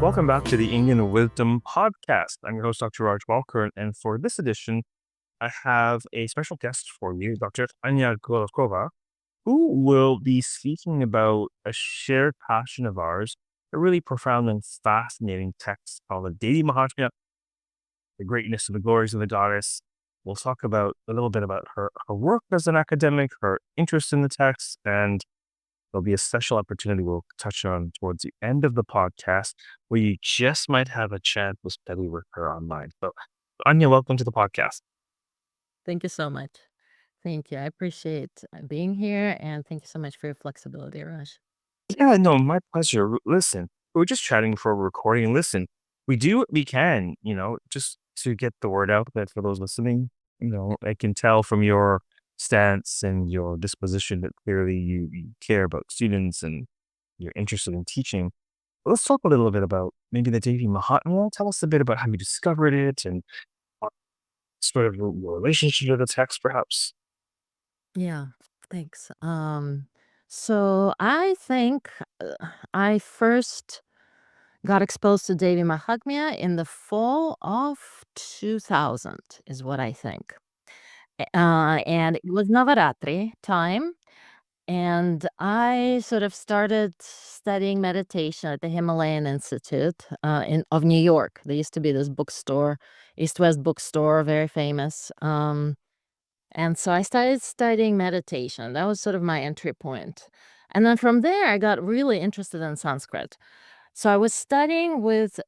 Welcome back to the Indian Wisdom Podcast. I'm your host, Dr. Raj Balkaran, and for this edition, I have a special guest for you, Dr. Anya Golovkova, who will be speaking about a shared passion of ours, a really profound and fascinating text called the Devi Māhātmya, the greatness and the glories of the goddess. We'll talk about a little bit about her work as an academic, her interest in the text, and there'll be a special opportunity we'll touch on towards the end of the podcast where you just might have a chance to study with her online. So, Anya, welcome to the podcast. Thank you so much. Thank you. I appreciate being here and thank you so much for your flexibility, Raj. Yeah, no, my pleasure. Listen, we're just chatting for a recording. Listen, we do what we can, just to get the word out there for those listening. I can tell from your stance and your disposition that clearly you care about students and you're interested in teaching. Let's talk a little bit about maybe the Devi Mahatma. Tell us a bit about how you discovered it and sort of your relationship to the text, perhaps. Yeah, thanks. So I think I first got exposed to Devi Mahatmya in the fall of 2000 is what I think. And it was Navaratri time. And I sort of started studying meditation at the Himalayan Institute of New York. There used to be this bookstore, East West bookstore, very famous. And so I started studying meditation. That was sort of my entry point. And then from there, I got really interested in Sanskrit. So I was studying with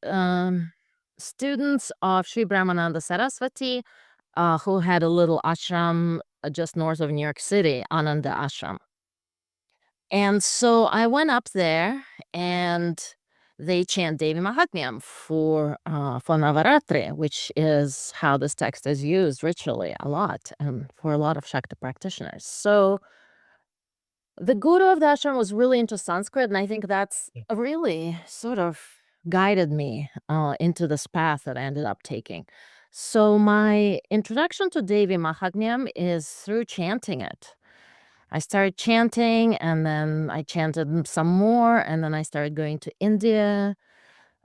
students of Sri Brahmananda Saraswati, who had a little ashram just north of New York City, Ananda Ashram. And so I went up there and they chant Devi Mahatmyam for Navaratri, which is how this text is used ritually a lot and for a lot of Shakti practitioners. So the guru of the ashram was really into Sanskrit, and I think that's really sort of guided me into this path that I ended up taking. So my introduction to Devi Mahatmyam is through chanting it. I started chanting and then I chanted some more and then I started going to India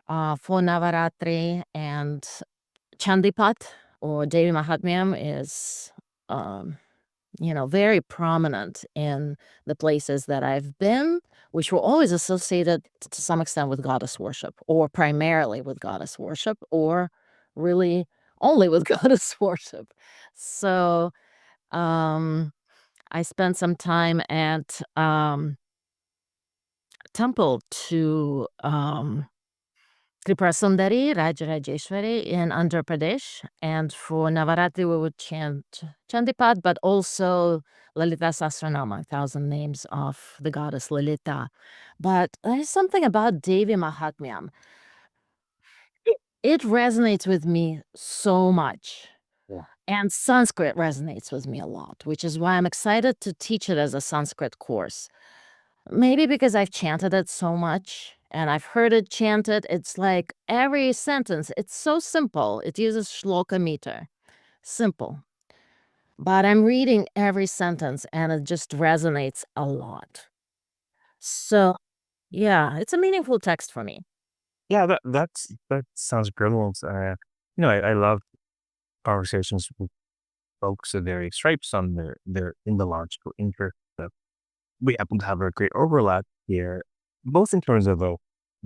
for Navaratri and Chandipat or Devi Mahatmyam is very prominent in the places that I've been, which were always associated to some extent with goddess worship or primarily with goddess worship or really only with goddess worship. So um I spent some time at, temple to, Tripura Sundari, Rajarajeshwari in Andhra Pradesh, and for Navaratri, we would chant Chandipat, but also Lalita Sahasranama, 1,000 names of the goddess Lalita. But there's something about Devi Mahatmyam. It resonates with me so much, Yeah. and Sanskrit resonates with me a lot, which is why I'm excited to teach it as a Sanskrit course. Maybe because I've chanted it so much and I've heard it chanted. It's like every sentence, it's so simple. It uses shloka meter. Simple. But I'm reading every sentence and it just resonates a lot. So, yeah, it's a meaningful text for me. Yeah, that sounds brilliant. I love conversations with folks of various stripes on their immunological interest. We happen to have a great overlap here, both in terms of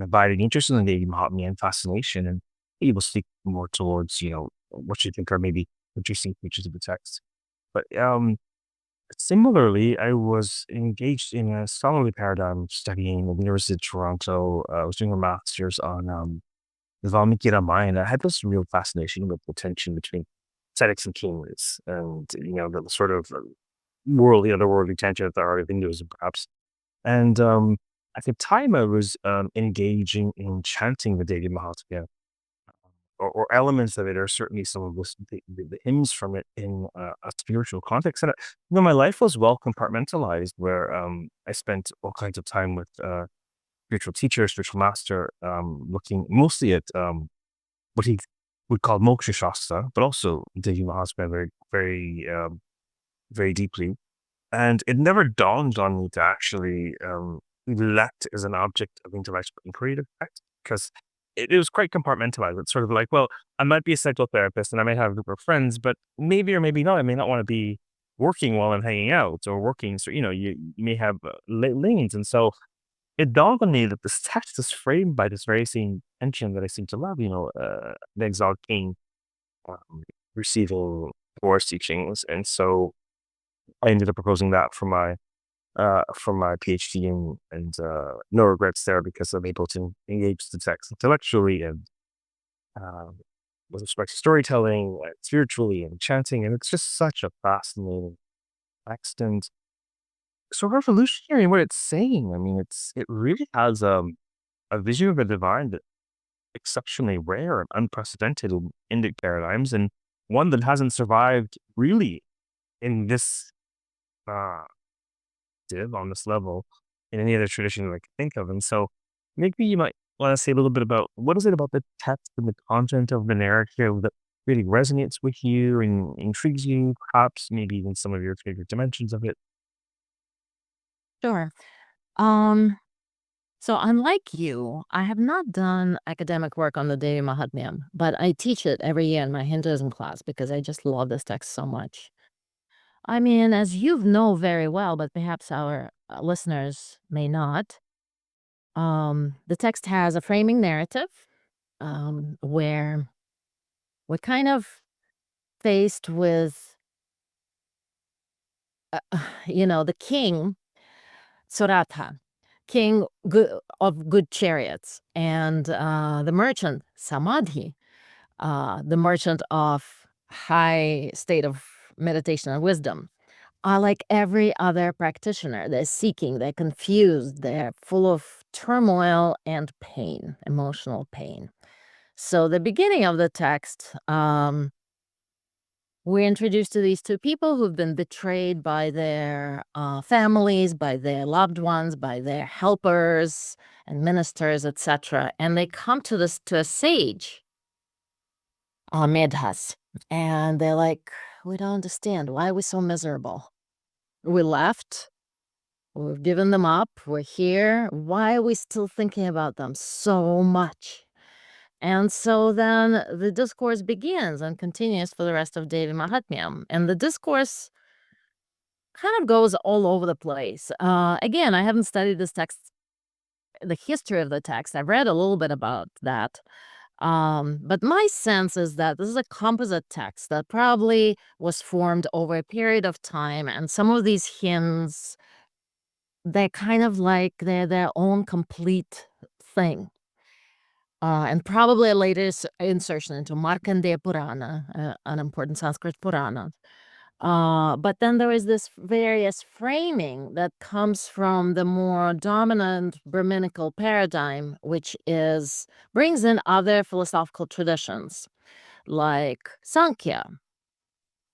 abiding interest in the Mahatma and fascination, and maybe we'll speak more towards what you think are maybe interesting features of the text. But similarly, I was engaged in a scholarly paradigm studying at the University of Toronto. I was doing a master's on the Valmiki Ramayana. I had this real fascination with the tension between ascetics and kings, and the sort of worldly, otherworldly tension at the heart of Hinduism, perhaps. And at the time, I was engaging in chanting the Devi Mahatmya, or elements of it, or certainly some of the hymns from it in a spiritual context. And my life was well compartmentalized, where I spent all kinds of time with spiritual teacher, spiritual master, looking mostly at what he would call moksha shastra, but also Devi Mahatmya very, very, very deeply. And it never dawned on me to actually let as an object of intellectual inquiry to text, because it was quite compartmentalized. It's sort of like, well, I might be a psychotherapist and I might have a group of friends, but maybe or maybe not. I may not want to be working while I'm hanging out or working. So, you may have lanes. And so it dawned on me that this text is framed by this very same tension that I seem to love, the exiled king um, receiving Torah's teachings. And so I ended up proposing that for my PhD and no regrets there because I'm able to engage the text intellectually and um, with respect to storytelling, spiritually and chanting, and it's just such a fascinating text and so revolutionary in what it's saying. I mean, it really has a vision of the divine that exceptionally rare and unprecedented in Indic paradigms, and one that hasn't survived really in this uh, on this level in any other tradition that I can think of. And so maybe you might want to say a little bit about what is it about the text and the content of the narrative that really resonates with you and intrigues you, perhaps maybe even some of your favorite dimensions of it. Sure. Um, so unlike you, I have not done academic work on the Devi Mahatmya, but I teach it every year in my Hinduism class because I just love this text so much. I mean, as you know very well, but perhaps our listeners may not, the text has a framing narrative where we're kind of faced with, the king, Suratha, king of good chariots, and the merchant, Samadhi, the merchant of high state of meditation and wisdom, are like every other practitioner. They're seeking, they're confused, they're full of turmoil and pain, emotional pain. So, the beginning of the text, we're introduced to these two people who've been betrayed by their families, by their loved ones, by their helpers and ministers, etc. And they come to a sage, Medhas, and they're like, "We don't understand. Why are we so miserable? We left. We've given them up. We're here. Why are we still thinking about them so much?" And so then the discourse begins and continues for the rest of Devi Mahatmyam. And the discourse kind of goes all over the place. Again, I haven't studied this text, the history of the text. I've read a little bit about that. But my sense is that this is a composite text that probably was formed over a period of time. And some of these hymns, they're kind of like they're their own complete thing. And probably a later insertion into Markandeya Purana, an important Sanskrit Purana. But then there is this various framing that comes from the more dominant Brahminical paradigm, which brings in other philosophical traditions like Sankhya,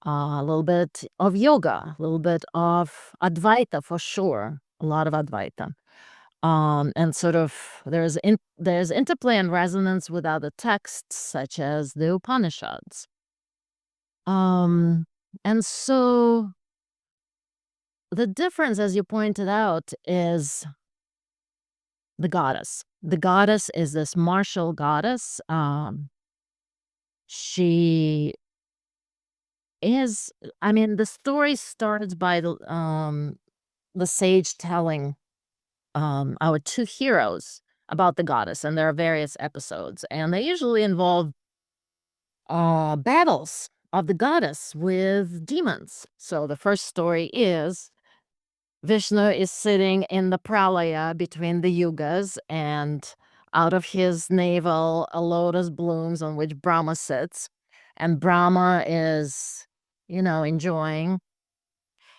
a little bit of yoga, a little bit of Advaita for sure, a lot of Advaita. And sort of there's interplay and resonance with other texts such as the Upanishads. Um, and so the difference, as you pointed out, is the goddess. The goddess is this martial goddess. She is, I mean, the story starts by the sage telling our two heroes about the goddess, and there are various episodes, and they usually involve battles of the goddess with demons. So the first story is Vishnu is sitting in the pralaya between the yugas, and out of his navel a lotus blooms on which Brahma sits, and Brahma is, enjoying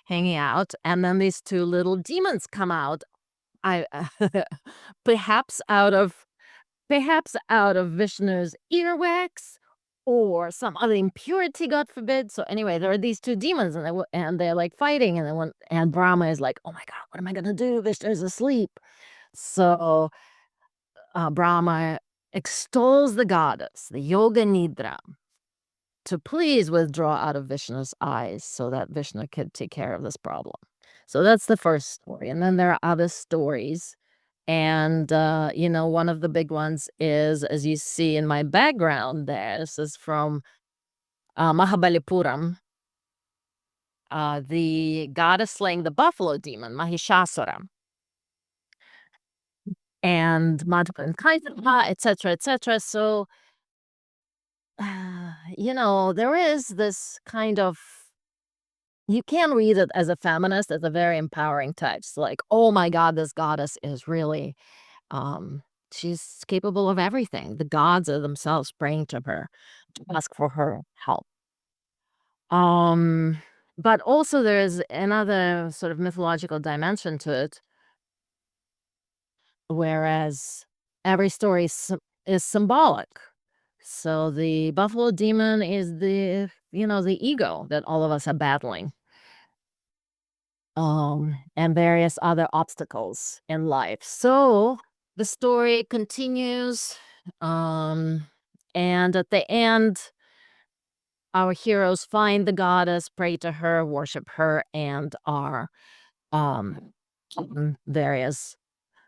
hanging out, and then these two little demons come out. I perhaps out of Vishnu's earwax or some other impurity, God forbid. So anyway, there are these two demons, and they're like fighting, and and Brahma is like, "Oh my God, what am I gonna do? Vishnu's asleep." So Brahma extols the goddess, the Yoga Nidra, to please withdraw out of Vishnu's eyes so that Vishnu could take care of this problem. So that's the first story, and then there are other stories And, one of the big ones is, as you see in my background there, this is from Mahabalipuram, the goddess slaying the buffalo demon, Mahishasura, and Madhva Kaitapa, etc., etc. So, there is this kind of, you can read it as a feminist, as a very empowering text. Like, oh my God, this goddess is really, um, she's capable of everything. The gods are themselves praying to her to ask for her help. Um, but also there's another sort of mythological dimension to it, whereas every story is symbolic. So the buffalo demon is the ego that all of us are battling, and various other obstacles in life. So the story continues, um, and at the end, our heroes find the goddess, pray to her, worship her, and are given various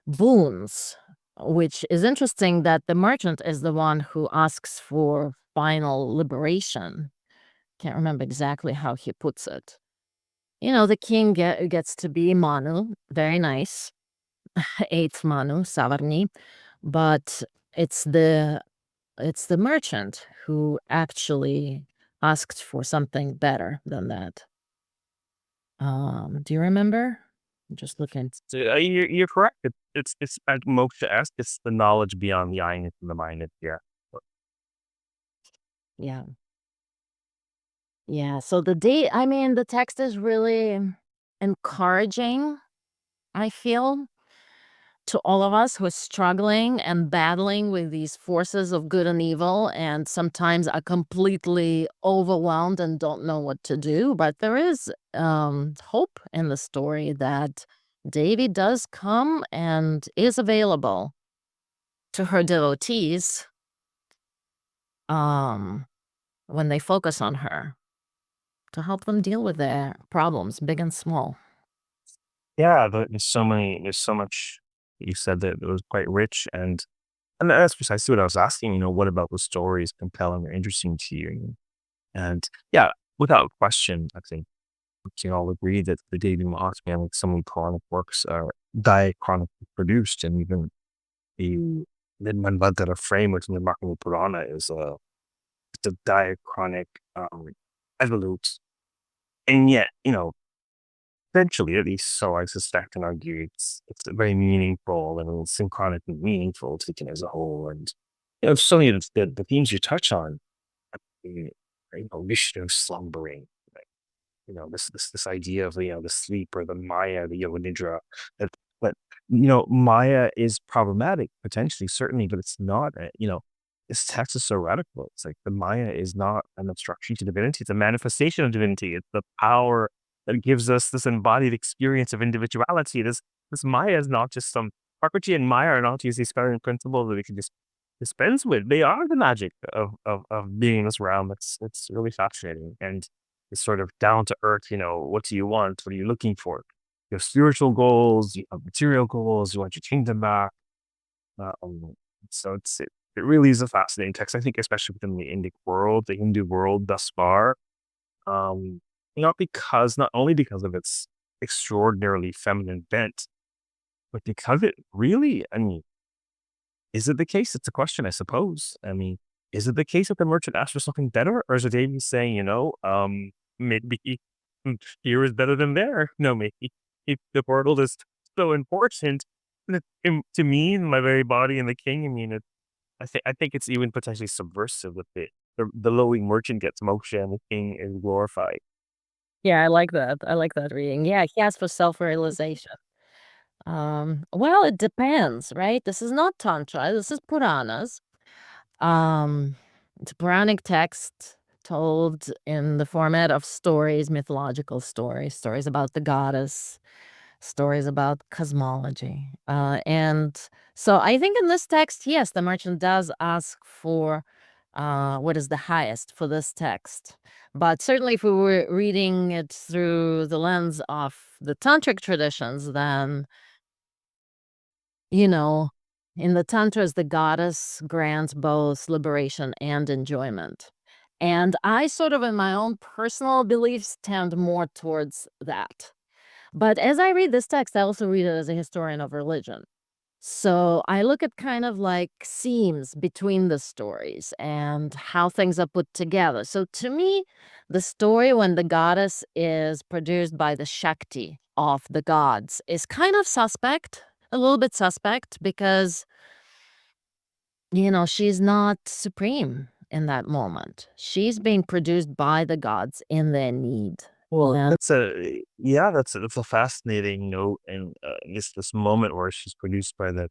boons. Which is interesting that the merchant is the one who asks for final liberation. Can't remember exactly how he puts it. The king gets to be Manu, very nice, eighth Manu, Savarni, but it's the it's the merchant who actually asked for something better than that. Do you remember? I'm just looking. So, you're correct. It's at moksha-esque. It's the knowledge beyond the eye and the mind. Yeah. Yeah. Yeah. So the text is really encouraging, I feel, to all of us who are struggling and battling with these forces of good and evil, and sometimes are completely overwhelmed and don't know what to do. But there is hope in the story that Devi does come and is available to her devotees, um, when they focus on her, to help them deal with their problems, big and small. Yeah, there's so much you said that it was quite rich, and that's precisely what I was asking, what about the story is compelling or interesting to you? And yeah, without question, I think we can all agree that the Devi Māhātmya, like so many Quranic works, are diachronically produced, and even the Manvantara frame within the Makani Purana is it's a diachronic evolute. And yet, eventually, at least so I suspect and argue, it's very meaningful and synchronically meaningful taken as a whole. And so many of the themes you touch on, the, Vishnu slumbering, right? This idea of the sleep or the Maya, the Yoga Nidra. But Maya is problematic potentially, certainly, but it's not. This text is so radical. It's like the Maya is not an obstruction to divinity; it's a manifestation of divinity. It's the power that gives us this embodied experience of individuality. This Maya is not just some Prakriti and Maya are not just these spelling principles that we can just dispense with. They are the magic of being in this realm. It's really fascinating and it's sort of down to earth. What do you want? What are you looking for? You have spiritual goals, you have material goals, you want your kingdom back. Um, so it really is a fascinating text. I think, especially within the Indic world, the Hindu world thus far, um, not only because of its extraordinarily feminine bent, but because it really, I mean, is it the case? It's a question, I suppose. I mean, is it the case that the merchant asked for something better, or is it Davy saying, maybe here is better than there? No, maybe if the world is so important to me and my very body and the king. I mean, I think it's even potentially subversive with it. The lowly merchant gets moksha and the king is glorified. Yeah, I like that. I like that reading. Yeah, he asks for self-realization. Well, it depends, right? This is not Tantra, this is Puranas. Um, it's a Puranic text told in the format of stories, mythological stories about the goddess, stories about cosmology. And so I think in this text, yes, the merchant does ask for what is the highest for this text. But certainly, if we were reading it through the lens of the tantric traditions, then you know, in the tantras, the goddess grants both liberation and enjoyment. And I sort of, in my own personal beliefs, tend more towards that. But as I read this text, I also read it as a historian of religion. So I look at kind of like seams between the stories and how things are put together. So to me, the story when the goddess is produced by the Shakti of the gods is kind of suspect, a little bit suspect, because, she's not supreme in that moment. She's being produced by the gods in their need. Well, And that's a yeah, that's a fascinating note, and this moment where she's produced by the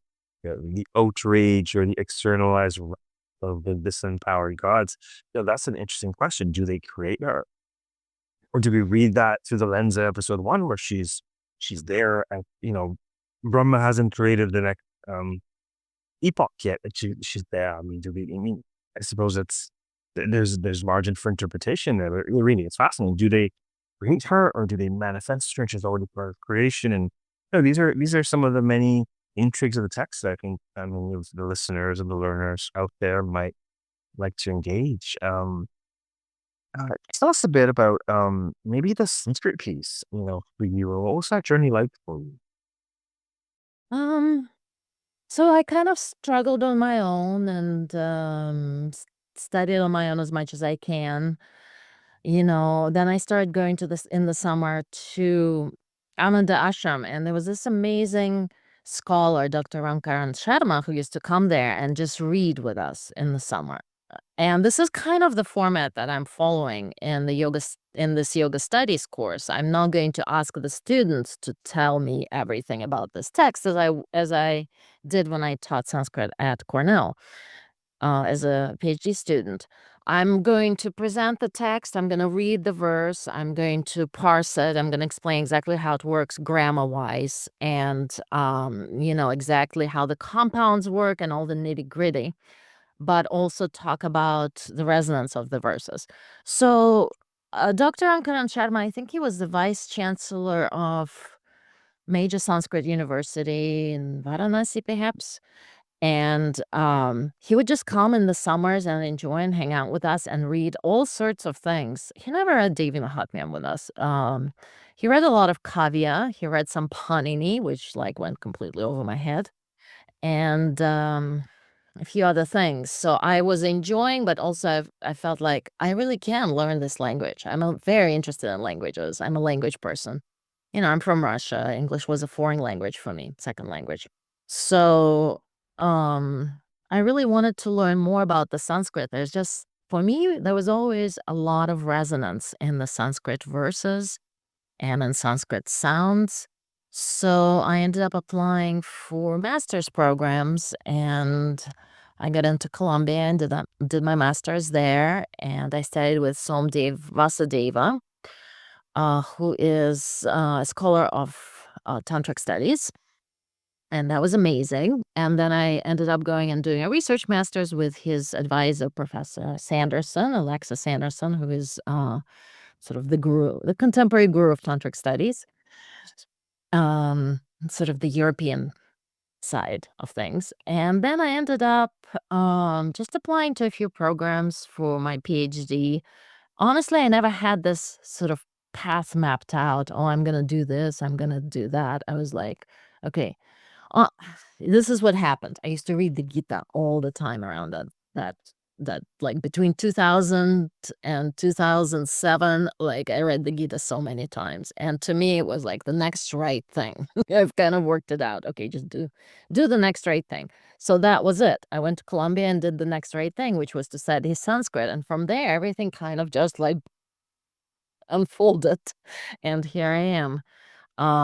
outrage or the externalized wrath of the disempowered gods. That's an interesting question. Do they create her, or do we read that through the lens of episode one, where she's there, and Brahma hasn't created the next epoch yet, but she's there. I mean, I suppose there's margin for interpretation. Really, it's fascinating. Do they create her, or do they manifest her? She's already part of creation, and these are some of the many intrigues of the text that I think the listeners and the learners out there might like to engage. Tell us a bit about maybe the Sanskrit piece. For you, what was that journey like for you? um So I kind of struggled on my own and studied on my own as much as I can. Then I started going to this in the summer to Ananda Ashram, and there was this amazing scholar, Dr. Ramkaran Sharma, who used to come there and just read with us in the summer. And this is kind of the format that I'm following in in this yoga studies course. I'm not going to ask the students to tell me everything about this text as I did when I taught Sanskrit at Cornell as a PhD student. I'm going to present the text. I'm going to read the verse. I'm going to parse it. I'm going to explain exactly how it works grammar wise and, exactly how the compounds work and all the nitty gritty, but also talk about the resonance of the verses. So, Dr. Ankaran Sharma, I think he was the vice chancellor of major Sanskrit university in Varanasi, perhaps. And he would just come in the summers and enjoy and hang out with us and read all sorts of things. He never read Devi Mahatmya with us. He read a lot of Kavya. He read some Panini, which like went completely over my head, and a few other things. So I was enjoying, but also I felt like I really can learn this language. Very interested in languages. I'm a language person. I'm from Russia. English was a foreign language for me, second language. So, I really wanted to learn more about the Sanskrit. For me, there was always a lot of resonance in the Sanskrit verses and in Sanskrit sounds. So I ended up applying for master's programs, and I got into Columbia and did my master's there. And I studied with Somdev Vasudeva, who is a scholar of tantric studies, and that was amazing. And then I ended up going and doing a research master's with his advisor, Professor Sanderson, Alexa Sanderson, who is sort of the guru, the contemporary guru of tantric studies, sort of the European side of things. And then I ended up just applying to a few programs for my PhD. Honestly, I never had this sort of path mapped out. Oh, I'm going to do this, I'm going to do that. I was like, okay, uh, this is what happened. I used to read the Gita all the time around that like between 2000 and 2007, like I read the Gita so many times. And to me, it was like the next right thing. I've kind of worked it out. Okay, just do the next right thing. So that was it. I went to Columbia and did the next right thing, which was to study Sanskrit. And from there, everything kind of just like unfolded. And here I am.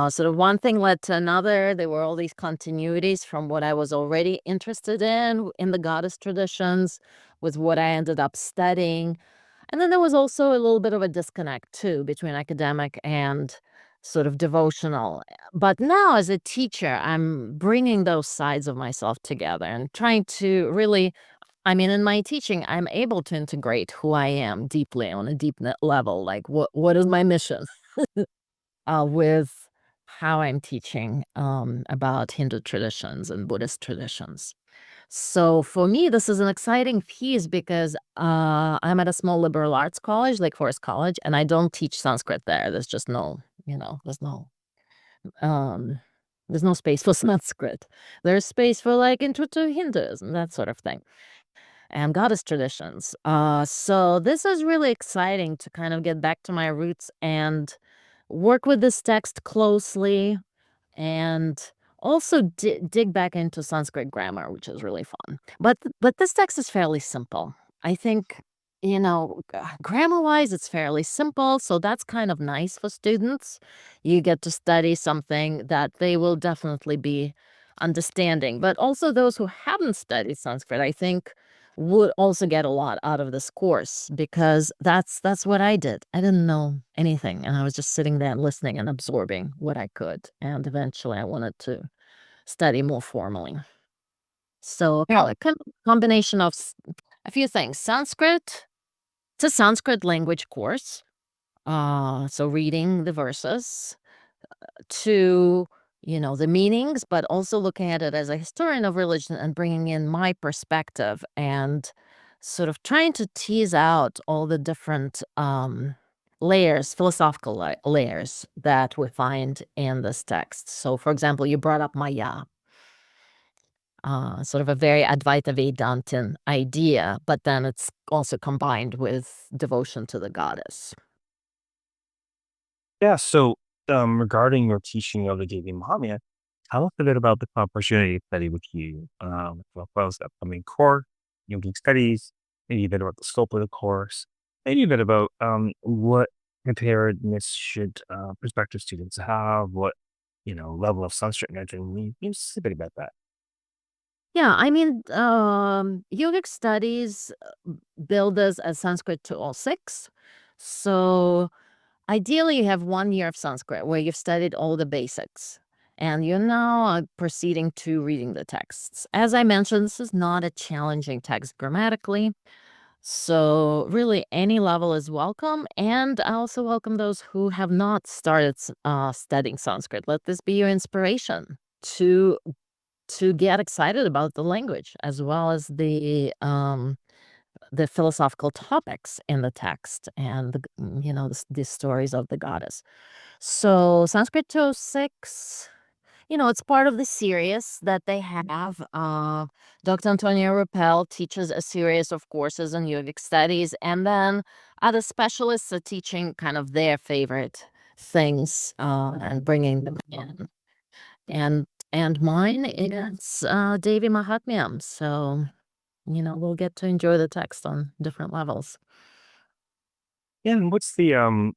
Sort of one thing led to another. There were all these continuities from what I was already interested in the goddess traditions, with what I ended up studying. And then there was also a little bit of a disconnect too between academic and sort of devotional. But now, as a teacher, I'm bringing those sides of myself together and trying to really, I mean, in my teaching, I'm able to integrate who I am deeply on a level. Like, what is my mission? With how I'm teaching about Hindu traditions and Buddhist traditions. So for me, this is an exciting piece because I'm at a small liberal arts college, Lake Forest College, and I don't teach Sanskrit there. There's just no, um, there's no space for Sanskrit. There's space for like intro to Hinduism, that sort of thing, and goddess traditions. So this is really exciting to kind of get back to my roots and work with this text closely and also dig back into Sanskrit grammar, which is really fun. But this text is fairly simple. I think, grammar-wise, it's fairly simple, so that's kind of nice for students. You get to study something that they will definitely be understanding. But also those who haven't studied Sanskrit, I think, would also get a lot out of this course because that's what I did. I didn't know anything, and I was just sitting there and listening and absorbing what I could, and eventually I wanted to study more formally. So, Yeah. a combination of a few things. Sanskrit, it's a Sanskrit language course, so reading the verses to the meanings, but also looking at it as a historian of religion and bringing in my perspective and sort of trying to tease out all the different layers, philosophical layers that we find in this text. So for example, you brought up Maya, sort of a very Advaita Vedantin idea, but then it's also combined with devotion to the goddess. Yeah. So, regarding your teaching of the Devi Mahamya, tell us a bit about the opportunity to study with you. What was the upcoming course, Yogic Studies, maybe a bit about the scope of the course, maybe a bit about what preparedness should prospective students have, what level of Sanskrit knowledge need. Just a bit about that. Yeah, I mean, yogic studies build us as Sanskrit 206. So ideally, you have 1 year of Sanskrit where you've studied all the basics and you're now proceeding to reading the texts. As I mentioned, this is not a challenging text grammatically. So, really, any level is welcome. And I also welcome those who have not started studying Sanskrit. Let this be your inspiration to get excited about the language as well as the philosophical topics in the text and the stories of the goddess. So Sanskrit 206, it's part of the series that they have. Dr. Antonio Rappel teaches a series of courses in yogic studies, and then other specialists are teaching kind of their favorite things and bringing them in. And mine is Devi Mahatmyam. So, we'll get to enjoy the text on different levels. Yeah, and what's the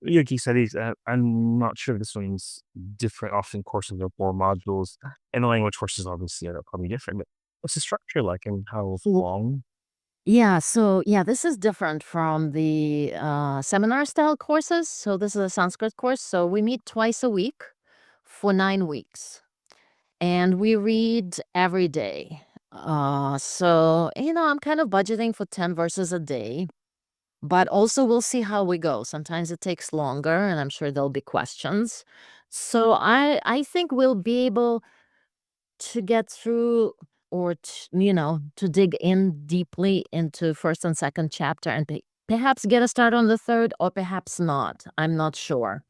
Yogi studies? I'm not sure if this one's different. Often courses are more modules, and the language courses obviously are probably different. But what's the structure like, and how long? Yeah, so yeah, this is different from the seminar style courses. So this is a Sanskrit course. So we meet twice a week for 9 weeks, and we read every day. So I'm kind of budgeting for 10 verses a day. But also, we'll see how we go. Sometimes it takes longer, and I'm sure there'll be questions. So I think we'll be able to get through or to dig in deeply into first and second chapter and perhaps get a start on the third or perhaps not. I'm not sure.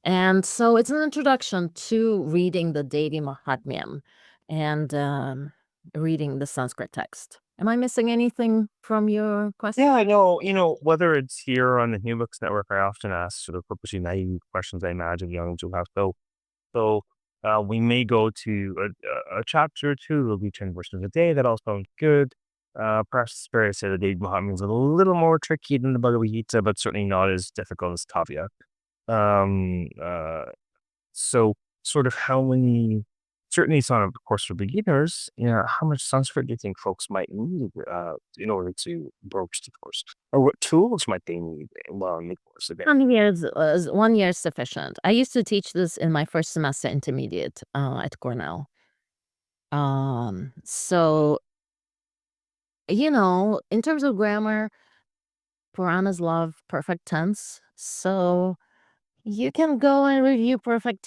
And so it's an introduction to reading the Devi Mahatmyam and reading the Sanskrit text. Am I missing anything from your question? Yeah, I know. Whether it's here on the New Books Network, I often ask sort of purposely naive questions. I imagine young will have. So we may go to a chapter or two. There'll be 10 verses a day. That all sounds good. Perhaps it's fair to say the Devi Mahatmya is a little more tricky than the Bhagavad Gita, but certainly not as difficult as Kavya. Um, uh, so sort of how many certainly it's not a course for beginners, how much Sanskrit do you think folks might need, in order to broach the course? Or what tools might they need while in the course again? 1 year is sufficient. I used to teach this in my first semester intermediate at Cornell. So in terms of grammar, Puranas love perfect tense. So you can go and review perfect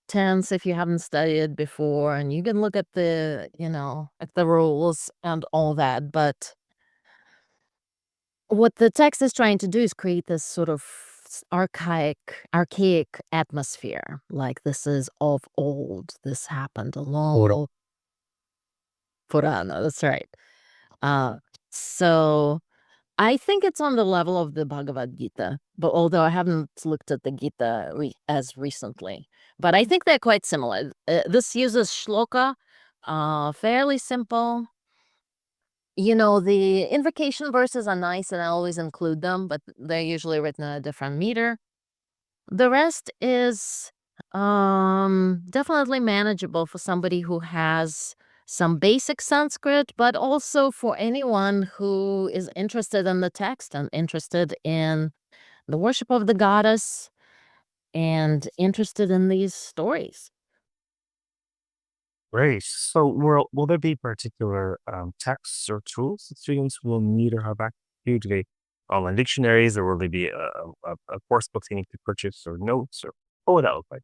tense if you haven't studied it before, and you can look at at the rules and all that, but what the text is trying to do is create this sort of archaic atmosphere, like this is of old, this happened a Oro. long Purana, that's right. Uh, so I think it's on the level of the Bhagavad Gita, but although I haven't looked at the Gita as recently, but I think they're quite similar. This uses shloka, fairly simple. The invocation verses are nice and I always include them, but they're usually written in a different meter. The rest is definitely manageable for somebody who has some basic Sanskrit, but also for anyone who is interested in the text and interested in the worship of the goddess and interested in these stories. Great. So will there be particular texts or tools that students will need or have access to? Do they online dictionaries, or will they be a course book they need to purchase, or notes, or what would that look like?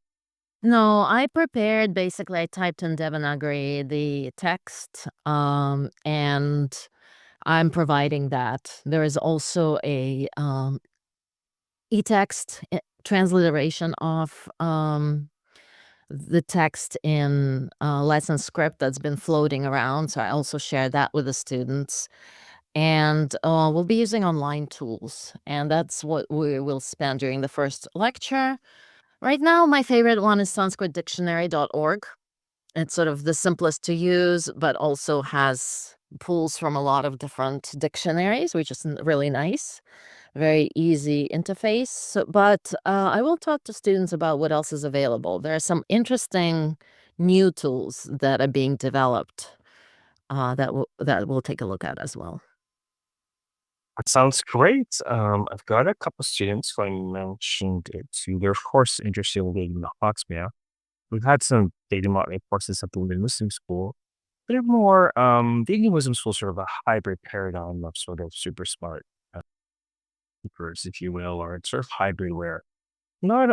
No, I prepared basically, I typed in Devanagari the text, and I'm providing that. There is also a e-text transliteration of the text in lesson script that's been floating around. So I also share that with the students. And we'll be using online tools. And that's what we will spend during the first lecture. Right now, my favorite one is sanskritdictionary.org. It's sort of the simplest to use, but also has pulls from a lot of different dictionaries, which is really nice. Very easy interface. But I will talk to students about what else is available. There are some interesting new tools that are being developed that we'll take a look at as well. That sounds great. I've got a couple students who I mentioned it to. They're of course interested in Devi Māhātmya. We've had some Devi Māhātmya courses at the Indian Muslim school. They're more the Indian Muslim school is sort of a hybrid paradigm of sort of super smart keepers, if you will, or it's sort of hybrid where not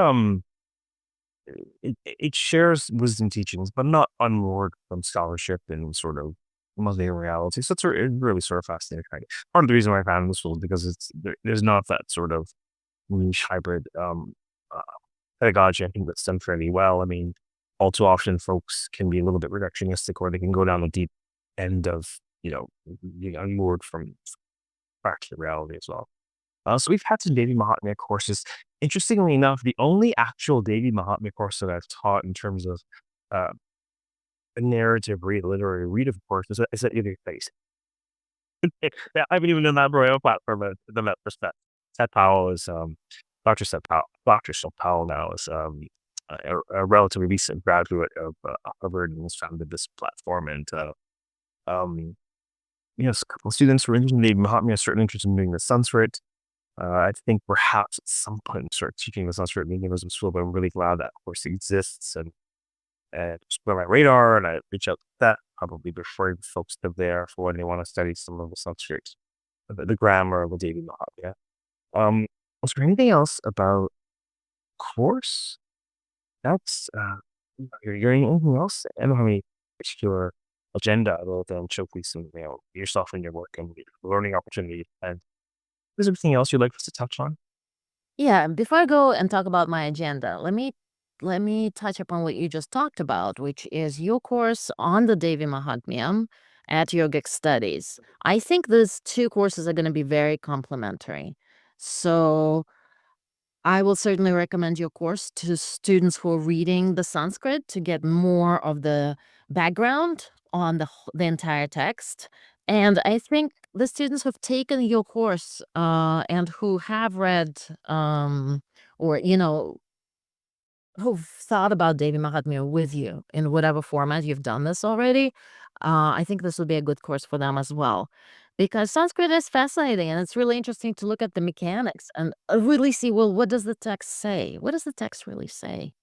it shares wisdom teachings, but not unmoored from scholarship and sort of mundane reality. So it's really sort of fascinating. Part of the reason why I found this was because there's not that sort of niche hybrid uh, pedagogy. I think that's done fairly well. I mean, all too often folks can be a little bit reductionistic, or they can go down the deep end of being unmoored from practical reality as well. So we've had some Devi Mahatmya courses. Interestingly enough, the only actual Devi Mahatmya course that I've taught in terms of uh, a narrative read, literary read of course, is at either face. Yeah, I haven't even done that Royal platform in that respect. Seth Powell is Dr. Seth Powell now is a relatively recent graduate of Harvard and has founded this platform. And um, yes, a couple of students were interested in Devi Mahatmya, certainly interested in doing the Sanskrit. I think perhaps at some point start teaching the Sanskrit in English school, but I'm really glad that course exists and it's put on my radar. And I reach out to that probably before folks live there for when they want to study some of the Sanskrit, the grammar of the Devi Mahatmya. Was there anything else about course? That's you're anything else? I don't have any particular agenda other than showcasing yourself and your work and your learning opportunity. And is there anything else you'd like us to touch on? Yeah, before I go and talk about my agenda, let me touch upon what you just talked about, which is your course on the Devi Mahatmyam at Yogic Studies. I think these two courses are going to be very complementary. So I will certainly recommend your course to students who are reading the Sanskrit to get more of the background on the entire text. And I think the students who've taken your course and who have read or, who've thought about Devi Mahatmya with you in whatever format you've done this already, I think this would be a good course for them as well. Because Sanskrit is fascinating and it's really interesting to look at the mechanics and really see, well, what does the text say? What does the text really say?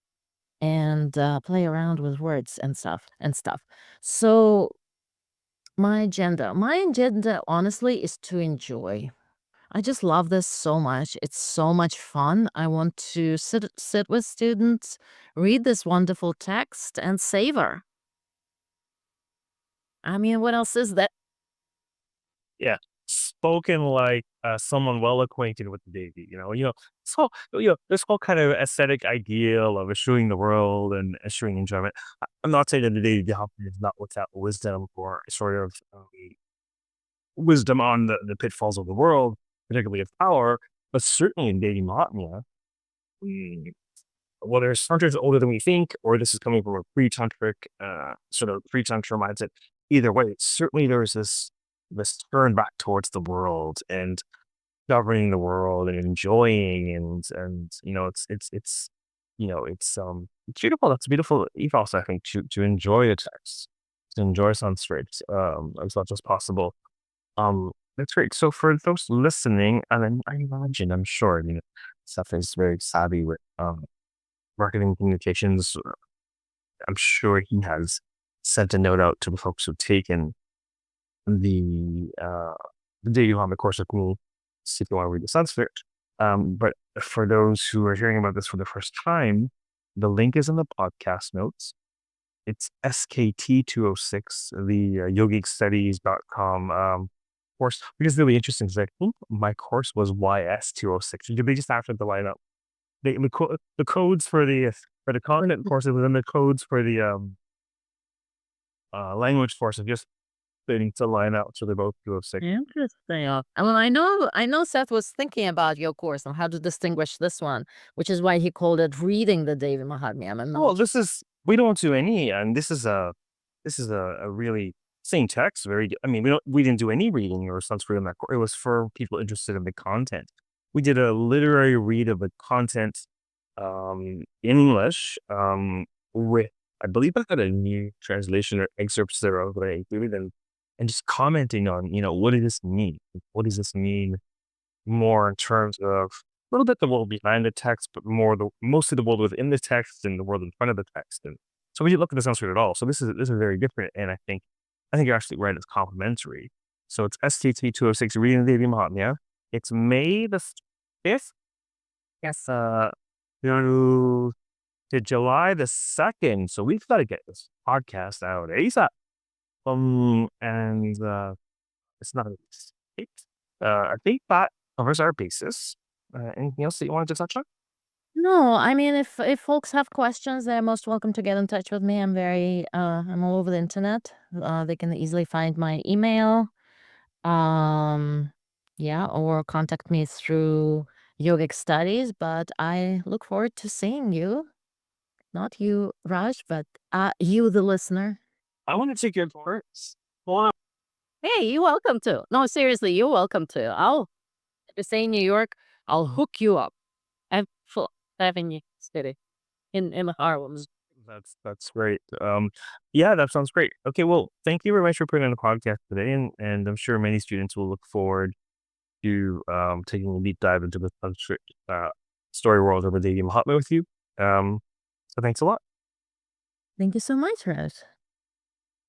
And play around with words and stuff. So my agenda honestly is to enjoy. I just love this so much. It's so much fun. I want to sit with students, read this wonderful text, and savor. I mean, what else is that? Yeah, spoken like, someone well acquainted with the Deity, so, this whole kind of aesthetic ideal of eschewing the world and eschewing enjoyment. I'm not saying that the Deity is not without wisdom or sort of, wisdom on the pitfalls of the world, particularly of power, but certainly in Devi Mahatmya, we whether it's tantra is older than we think, or this is coming from a pre-tantric, sort of pre-tantra mindset. Either way, certainly there's this turn back towards the world and governing the world and enjoying and it's beautiful. That's a beautiful ethos, I think, to enjoy the text, to enjoy Sanskrit, as much as possible. That's great. So for those listening, and then I imagine, I'm sure, Seth is very savvy with marketing communications. I'm sure he has sent a note out to the folks who've taken the uh the day you on the course with me, see if you want to read the Sanskrit. But for those who are hearing about this for the first time, the link is in the podcast notes. It's SKT206, the yogic course, which is really interesting because I think my course was YS206. They just after the lineup. The codes for the continent courses within the codes for the language course are just they need to line out so they're both 206. Interesting. Well, I know Seth was thinking about your course on how to distinguish this one, which is why he called it reading the Devi Mahatmya. I'm Well, not. this is we don't do any, and this is a really same text. I mean, we didn't do any reading or Sanskrit in that course. It was for people interested in the content. We did a literary read of the content in English with I believe I had a new translation or excerpts thereof that I included and just commenting on what does this mean? What does this mean more in terms of a little bit the world behind the text, but mostly the world within the text and the world in front of the text. And so we didn't look at the Sanskrit at all. So this is very different, and I think you're actually right. It's complementary. So it's STT 206 reading the Devi Mahatmya. It's May the 5th. Yes. To July the 2nd. So we've got to get this podcast out ASAP. And it's not a mistake. I think that covers our basis. Anything else that you wanted to touch on? No, I mean, if folks have questions, they're most welcome to get in touch with me. I'm all over the internet. They can easily find my email. Um, yeah, or contact me through Yogic Studies. But I look forward to seeing you. Not you, Raj, but you, the listener. I want to take your course. Well, Hey, you're welcome to. No, seriously, you're welcome to. If you stay in New York, I'll hook you up. I'm full Avenue City in Harlem. that's great. Yeah, that sounds great. Okay, well, thank you very much for putting on the podcast today, and I'm sure many students will look forward to taking a deep dive into the Sanskrit story world of the Devi Mahatma with you. So thanks a lot. Thank you so much, Raj.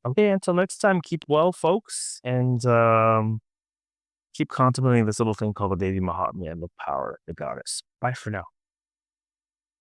Okay, until next time, keep well, folks, and keep contemplating this little thing called the Devi Mahatmya and the power of the goddess. Bye for now.